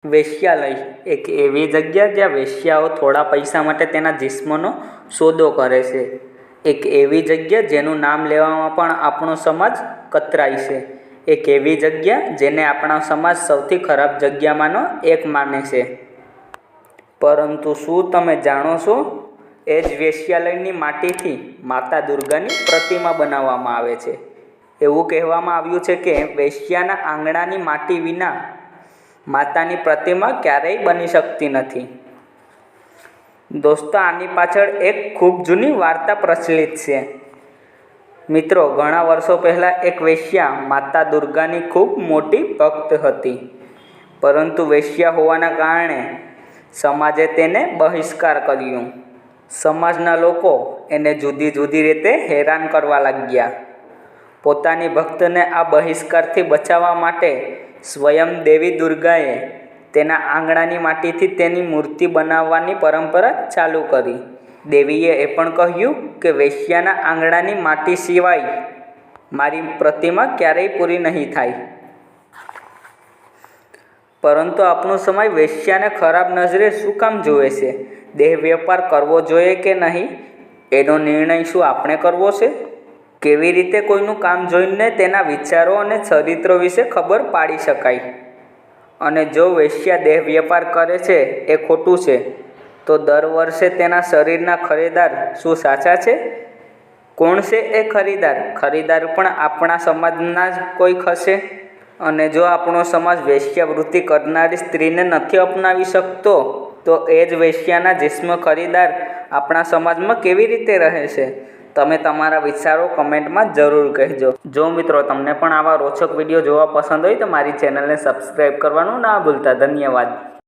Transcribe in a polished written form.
વેશ્યાલય એક એવી જગ્યા જ્યાં વેશ્યાઓ થોડા પૈસા માટે તેના જિસ્મનો સોદો કરે છે. એક એવી જગ્યા જેનું નામ લેવામાં પણ આપણો સમાજ કતરાય છે. એક એવી જગ્યા જેને આપણા સમાજ સૌથી ખરાબ જગ્યામાંનો એક માને છે. પરંતુ શું તમે જાણો છો, એ જ વેશ્યાલયની માટીથી માતા દુર્ગાની પ્રતિમા બનાવવામાં આવે છે. એવું કહેવામાં આવ્યું છે કે વેશ્યાના આંગણાની માટી વિના માતાની પ્રતિમા ક્યારેય બની શકતી નથી. દોસ્તો, આની પાછળ એક ખૂબ જૂની વાર્તા પ્રચલિત છે. મિત્રો, ઘણા વર્ષો પહેલાં એક વેશ્યા માતા દુર્ગાની ખૂબ મોટી ભક્ત હતી. પરંતુ વેશ્યા હોવાના કારણે સમાજે તેને બહિષ્કાર કર્યો. સમાજના લોકો એને જુદી જુદી રીતે હેરાન કરવા લાગ્યા. પોતાની ભક્તને આ બહિષ્કારથી બચાવવા માટે સ્વયં દેવી દુર્ગાએ તેના આંગણાની માટીથી તેની મૂર્તિ બનાવવાની પરંપરા ચાલુ કરી. દેવીએ એ પણ કહ્યું કે વેશ્યાના આંગણાની માટી સિવાય મારી પ્રતિમા ક્યારેય પૂરી નહીં થાય. પરંતુ આપણો સમાજ વેશ્યાને ખરાબ નજરે શું કામ જુએ છે? દેહ વેપાર કરવો જોઈએ કે નહીં, એનો નિર્ણય શું આપણે કરવો છે? કેવી રીતે કોઈનું કામ જોઈને તેના વિચારો અને ચરિત્ર વિશે ખબર પાડી શકાય? અને જો વેશ્યા દેહ વેપાર કરે છે એ ખોટું છે, તો દર વર્ષે તેના શરીરના ખરીદાર શું સાચા છે? કોણ છે એ ખરીદાર? ખરીદાર પણ આપણા સમાજના જ કોઈક હશે. અને જો આપણો સમાજ વેશ્યાવૃત્તિ કરનારી સ્ત્રીને નથી અપનાવી શકતો, તો એ જ વેશ્યાના જિસ્મ ખરીદાર આપણા સમાજમાં કેવી રીતે રહે છે? તમે તમારા વિચારો કમેન્ટમાં જરૂર કહેજો. જો મિત્રો તમને પણ આવા રોચક વિડીયો જોવા પસંદ હોય તો મારી ચેનલને સબસ્ક્રાઈબ કરવાનું ના ભૂલતા. ધન્યવાદ.